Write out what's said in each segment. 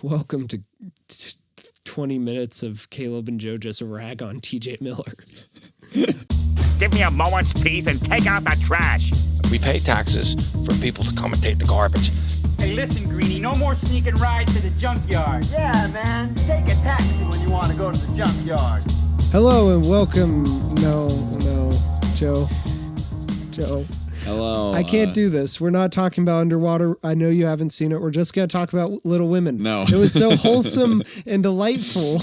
Welcome to 20 minutes of Caleb and Joe just rag on TJ Miller. Give me a moment's peace and take out the trash. We pay taxes for people to commentate the garbage. Hey, listen, Greenie, no more sneaking rides to the junkyard. Yeah, man, take a taxi when you want to go to the junkyard. Hello and welcome. No, Joe. Hello. I can't do this. We're not talking about Underwater. I know you haven't seen it. We're just going to talk about Little Women. No. It was so wholesome and delightful.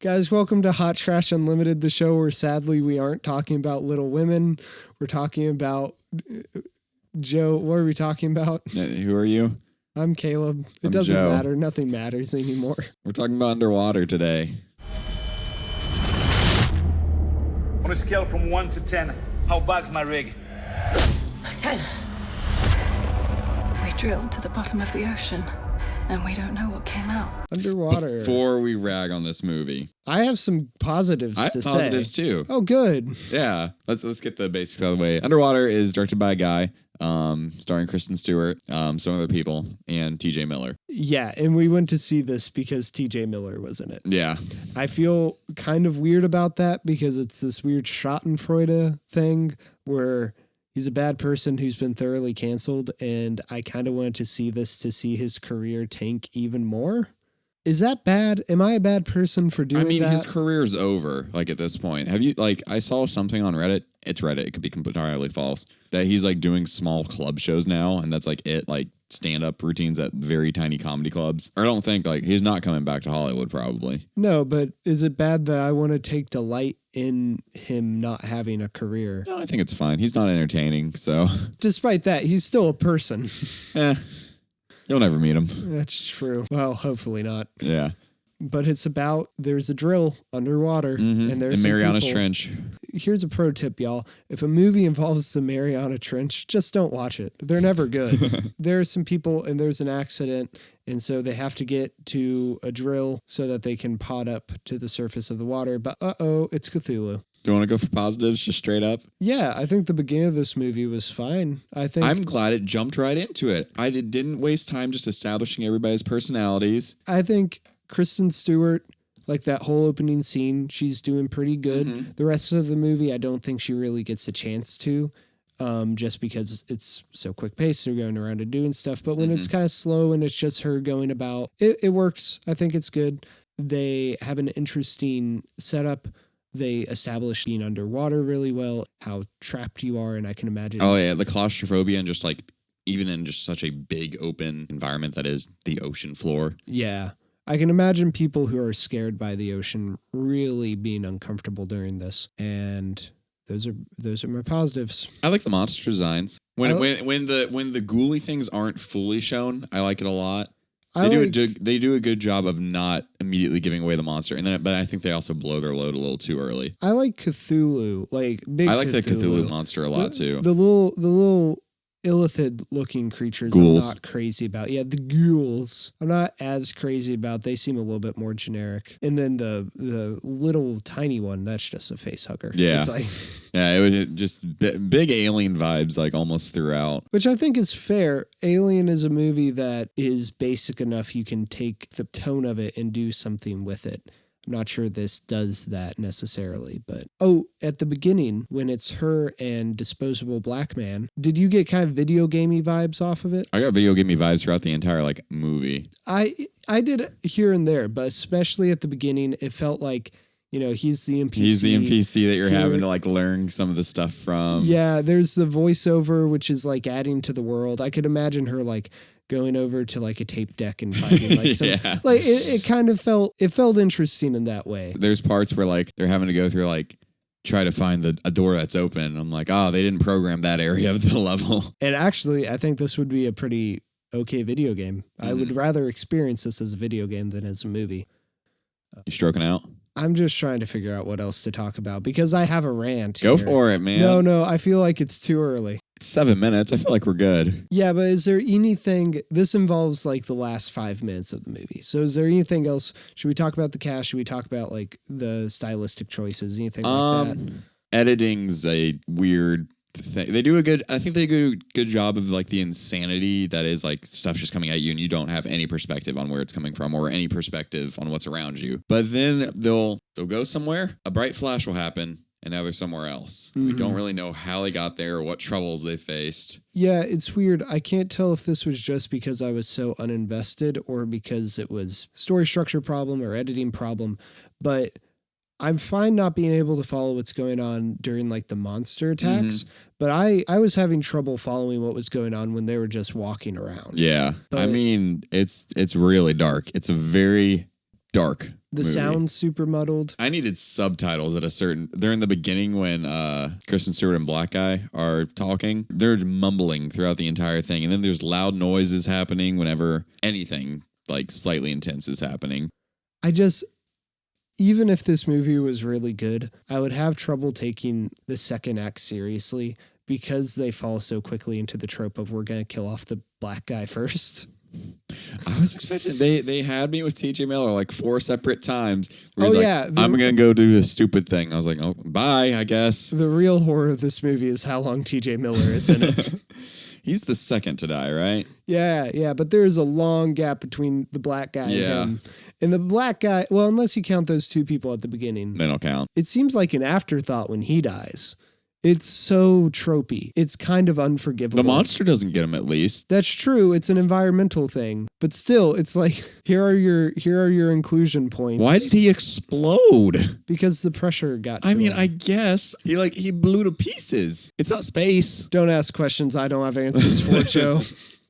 Guys, welcome to Hot Trash Unlimited, the show where sadly we aren't talking about Little Women. We're talking about... Joe, what are we talking about? Who are you? I'm Caleb. It I'm doesn't Joe. matter. Nothing matters anymore. We're talking about Underwater today. On a scale from 1 to 10, how bad's my rig? 10. We drilled to the bottom of the ocean, and we don't know what came out. Underwater. Before we rag on this movie, I have some positives I have to positives say. too. Oh, good. Yeah, let's get the basics out of the way. Underwater is directed by a guy, starring Kristen Stewart, some other people, and TJ Miller. Yeah, and we went to see this because TJ Miller was in it. Yeah. I feel kind of weird about that because it's this weird Schadenfreude thing where he's a bad person who's been thoroughly canceled, and I kind of wanted to see this to see his career tank even more. Is that bad? Am I a bad person for doing that? I mean, his career's over, like, at this point. Have you, like, I saw something on Reddit. It's Reddit. It could be entirely false. That he's, like, doing small club shows now, and that's, like, it, like, stand-up routines at very tiny comedy clubs. Or I don't think, like, he's not coming back to Hollywood, probably. No, but is it bad that I want to take delight in him not having a career? No, I think it's fine. He's not entertaining, so. Despite that, he's still a person. You'll never meet him. That's true. Well, hopefully not. Yeah. But it's about, there's a drill underwater. And there's In some Mariana's people- Trench. Here's a pro tip, y'all. If a movie involves the Mariana Trench, just don't watch it. They're never good. There are some people and there's an accident, and so they have to get to a drill so that they can pod up to the surface of the water. But it's Cthulhu. Do you want to go for positives, just straight up? Yeah, I think the beginning of this movie was fine. I'm glad it jumped right into it. Didn't waste time just establishing everybody's personalities. I think Kristen Stewart, like that whole opening scene, she's doing pretty good. The rest of the movie, I don't think she really gets a chance to, just because it's so quick paced. They're going around and doing stuff. But when it's kind of slow and it's just her going about, it works. I think it's good. They have an interesting setup. They establish being underwater really well, how trapped you are, and I can imagine. Oh, yeah, the claustrophobia and just like, even in just such a big open environment that is the ocean floor. Yeah. I can imagine people who are scared by the ocean really being uncomfortable during this. And those are my positives. I like the monster designs. When the ghouly things aren't fully shown, I like it a lot. They do a good job of not immediately giving away the monster, but I think they also blow their load a little too early. I like Cthulhu, like big. I like the Cthulhu monster a lot too. The little illithid looking creatures Ghouls. I'm not crazy about. Yeah, the ghouls I'm not as crazy about. They seem a little bit more generic. And then the little tiny one, that's just a face hugger. Yeah. It's like, yeah, it was just big alien vibes like almost throughout. which I think is fair. Alien is a movie that is basic enough you can take the tone of it and do something with it. I'm not sure this does that necessarily, but at the beginning when it's her and Disposable Black Man, did you get kind of video gamey vibes off of it? I got video game vibes throughout the entire like movie. I did here and there, but especially at the beginning, it felt like, he's the NPC. He's the NPC that you're having to like learn some of the stuff from. Yeah, there's the voiceover, which is like adding to the world. I could imagine her like going over to like a tape deck and finding like some, like it kind of felt interesting in that way. There's parts where like they're having to go through like try to find a door that's open. I'm like, they didn't program that area of the level. And actually, I think this would be a pretty okay video game. I would rather experience this as a video game than as a movie. You stroking out? I'm just trying to figure out what else to talk about because I have a rant. Go here. for it, man. No, I feel like it's too early. It's 7 minutes. I feel like we're good. Yeah, but is there anything, this involves like the last 5 minutes of the movie. So is there anything else? Should we talk about the cast? Should we talk about like the stylistic choices? Anything like that? Editing's a weird They do a good. I think they do a good job of like the insanity that is like stuff just coming at you, and you don't have any perspective on where it's coming from or any perspective on what's around you. But then they'll go somewhere. A bright flash will happen, and now they're somewhere else. We don't really know how they got there or what troubles they faced. Yeah, it's weird. I can't tell if this was just because I was so uninvested or because it was story structure problem or editing problem, but I'm fine not being able to follow what's going on during like the monster attacks, but I was having trouble following what was going on when they were just walking around. Yeah. But I mean, it's really dark. It's a very dark the movie. sound's super muddled. I needed subtitles at they're in the beginning when Kristen Stewart and Black Guy are talking. They're mumbling throughout the entire thing. And then there's loud noises happening whenever anything like slightly intense is happening. Even if this movie was really good, I would have trouble taking the second act seriously because they fall so quickly into the trope of we're going to kill off the black guy first. I was expecting they had me with TJ Miller like 4 separate times. Where Oh he's yeah, like, I'm gonna go do this stupid thing. I was like, oh, bye, I guess. The real horror of this movie is how long TJ Miller is in it. He's the second to die, right? Yeah, but there's a long gap between the black guy and him. And the black guy, well, unless you count those two people at the beginning, They don't count. it seems like an afterthought when he dies. It's so tropey. It's kind of unforgivable. The monster doesn't get him at least. That's true. It's an environmental thing, but still, it's like here are your inclusion points. Why did he explode? Because the pressure got. I to mean, him. I guess he blew to pieces. It's not space. Don't ask questions I don't have answers for, Joe.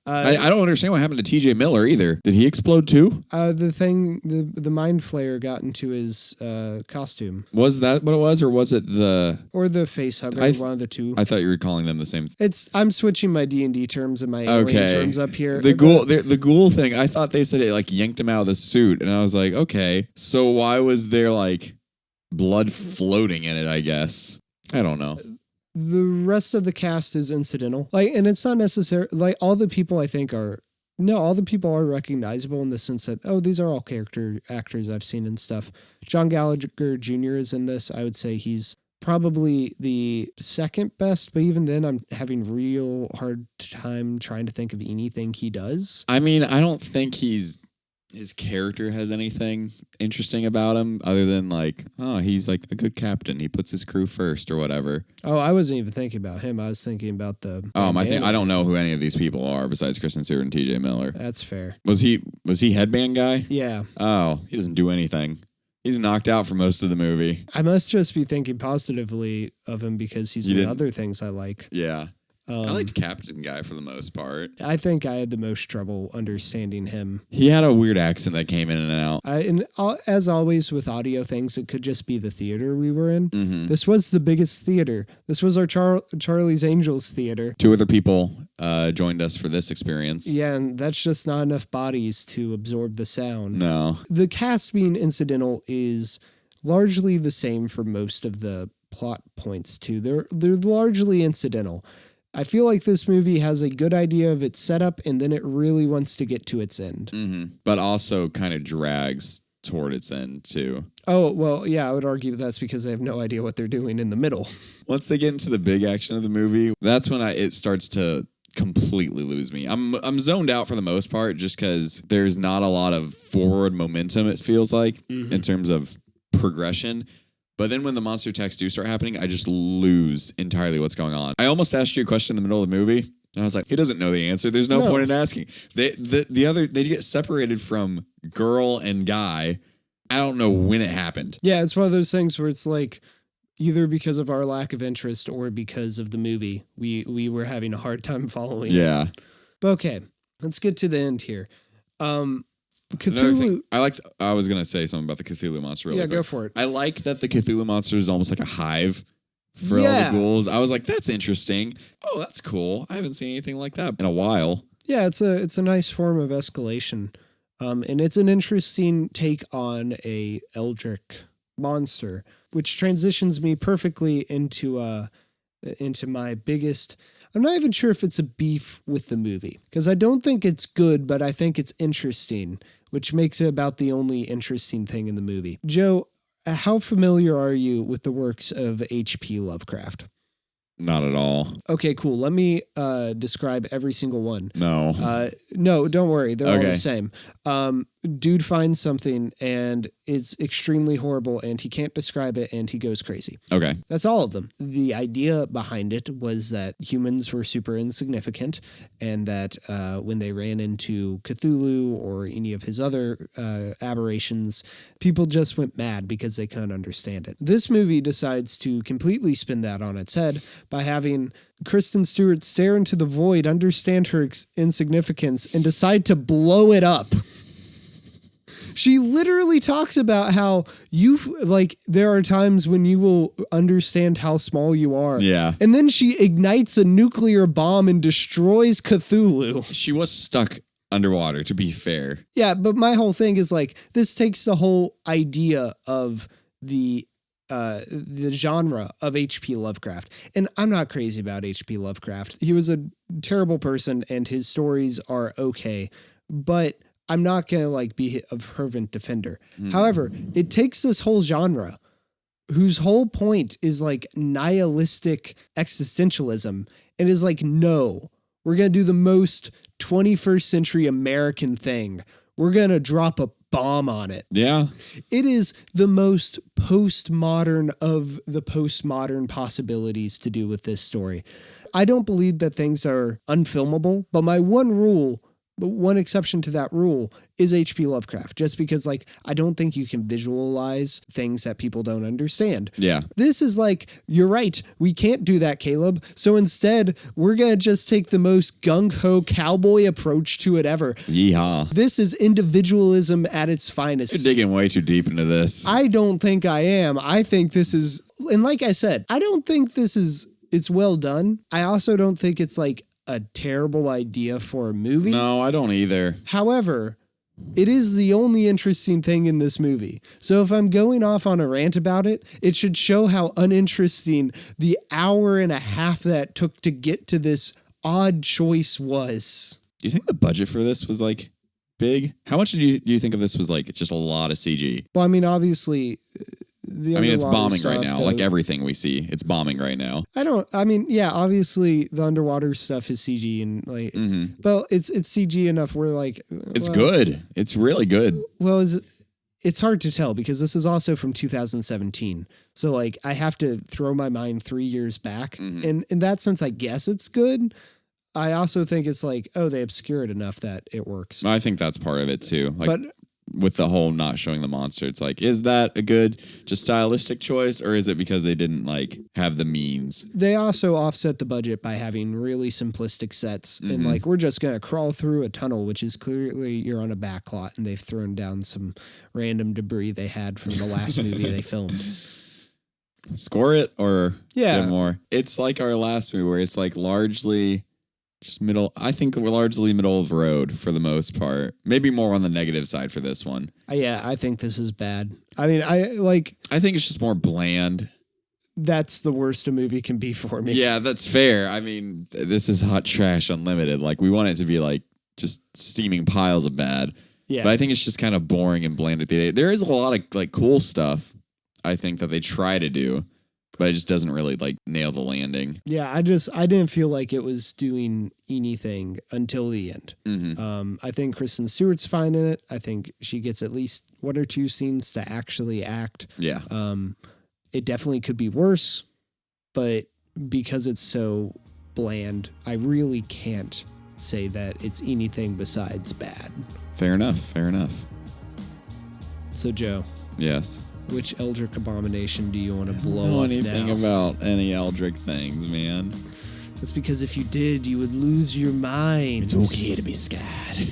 I don't understand what happened to TJ Miller either. Did he explode too? The mind flayer got into his costume. Was that what it was, or was it or the face hugger? One of the two. I thought you were calling them the same. I'm switching my D&D terms and my alien terms up here. The ghoul thing. I thought they said it like yanked him out of the suit, and I was like, okay, so why was there like blood floating in it? I guess I don't know. The rest of the cast is incidental. And it's not necessary. All the people I think are recognizable in the sense that, these are all character actors I've seen and stuff. John Gallagher Jr. is in this. I would say he's probably the second best, but even then I'm having real hard time trying to think of anything he does. I mean, I don't think his character has anything interesting about him other than like, he's like a good captain. He puts his crew first or whatever. Oh, I wasn't even thinking about him. I was thinking about the. I don't know who any of these people are besides Kristen Stewart and TJ Miller. That's fair. Was he headband guy? Yeah. Oh, he doesn't do anything. He's knocked out for most of the movie. I must just be thinking positively of him because he's in other things I like. Yeah. I liked Captain Guy for the most part. I think I had the most trouble understanding him. He had a weird accent that came in and out. As always with audio things, it could just be the theater we were in. Mm-hmm. This was the biggest theater. This was our Charlie's Angels theater. 2 other people joined us for this experience. Yeah, and that's just not enough bodies to absorb the sound. No. The cast being incidental is largely the same for most of the plot points too. They're largely incidental. I feel like this movie has a good idea of its setup and then it really wants to get to its end. Mm-hmm. But also kind of drags toward its end too. Oh, well, yeah, I would argue that's because they have no idea what they're doing in the middle. Once they get into the big action of the movie, that's when it starts to completely lose me. I'm zoned out for the most part just because there's not a lot of forward momentum, it feels like, in terms of progression. But then when the monster attacks do start happening, I just lose entirely what's going on. I almost asked you a question in the middle of the movie, and I was like, he doesn't know the answer. There's no point in asking. They get separated from girl and guy. I don't know when it happened. Yeah, it's one of those things where it's like either because of our lack of interest or because of the movie, we were having a hard time following. Yeah. But okay, let's get to the end here. Cthulhu. I was gonna say something about the Cthulhu monster. Really quick. Go for it. I like that the Cthulhu monster is almost like a hive for all the ghouls. I was like, that's interesting. Oh, that's cool. I haven't seen anything like that in a while. Yeah, it's a nice form of escalation, and it's an interesting take on a eldritch monster, which transitions me perfectly into my biggest. I'm not even sure if it's a beef with the movie because I don't think it's good, but I think it's interesting, which makes it about the only interesting thing in the movie. Joe, how familiar are you with the works of H.P. Lovecraft? Not at all. Okay, cool. Let me describe every single one. No. No, don't worry. They're all Okay. the same. Dude finds something and it's extremely horrible and he can't describe it and he goes crazy. Okay. That's all of them. The idea behind it was that humans were super insignificant and that when they ran into Cthulhu or any of his other aberrations, people just went mad because they couldn't understand it. This movie decides to completely spin that on its head by having Kristen Stewart stare into the void, understand her insignificance, and decide to blow it up. She literally talks about how there are times when you will understand how small you are. Yeah. And then she ignites a nuclear bomb and destroys Cthulhu. She was stuck underwater, to be fair. Yeah, but my whole thing is this takes the whole idea of the genre of H.P. Lovecraft. And I'm not crazy about H.P. Lovecraft. He was a terrible person and his stories are okay, but I'm not going to be a fervent defender. However, it takes this whole genre whose whole point is nihilistic existentialism and is no, we're going to do the most 21st century American thing. We're going to drop a bomb on it. Yeah. It is the most postmodern of the postmodern possibilities to do with this story. I don't believe that things are unfilmable, but my one exception to that rule is H.P. Lovecraft, just because I don't think you can visualize things that people don't understand. Yeah. This is you're right. We can't do that, Caleb. So instead, we're going to just take the most gung-ho cowboy approach to it ever. Yeehaw. This is individualism at its finest. You're digging way too deep into this. I don't think I am. I think this is, and like I said, I don't think it's well done. I also don't think it's a terrible idea for a movie. No, I don't either. However, it is the only interesting thing in this movie. So if I'm going off on a rant about it, it should show how uninteresting the hour and a half that took to get to this odd choice was. Do you think the budget for this was big? How much do you think of this was just a lot of CG? Well, I mean, obviously, it's bombing stuff, right now. Everything we see, it's bombing right now. Obviously the underwater stuff is CG and but it's CG enough where it's good. It's really good. Well, it's hard to tell because this is also from 2017. So I have to throw my mind 3 years back. And in that sense, I guess it's good. I also think it's they obscure it enough that it works. I think that's part of it too. But with the whole not showing the monster, it's is that a good just stylistic choice, or is it because they didn't have the means? They also offset the budget by having really simplistic sets and we're just going to crawl through a tunnel, which is clearly you're on a back lot and they've thrown down some random debris they had from the last movie they filmed. Score it or yeah, more. It's our last movie where it's largely just middle. I think we're largely middle of the road for the most part. Maybe more on the negative side for this one. Yeah, I think this is bad. I mean, I think it's just more bland. That's the worst a movie can be for me. Yeah, that's fair. I mean, this is Hot Trash Unlimited. We want it to be just steaming piles of bad. Yeah. But I think it's just kind of boring and bland at the end. There is a lot of cool stuff, I think, that they try to do, but it just doesn't really nail the landing. Yeah, I didn't feel like it was doing anything until the end. I think Kristen Stewart's fine in it. I think she gets at least 1 or 2 scenes to actually act. Yeah. It definitely could be worse, but because it's so bland, I really can't say that it's anything besides bad. Fair enough. So, Joe. Yes. Which Eldritch abomination do you want to blow up now? I don't know anything about any Eldritch things, man. That's because if you did, you would lose your mind. It's okay to be scared.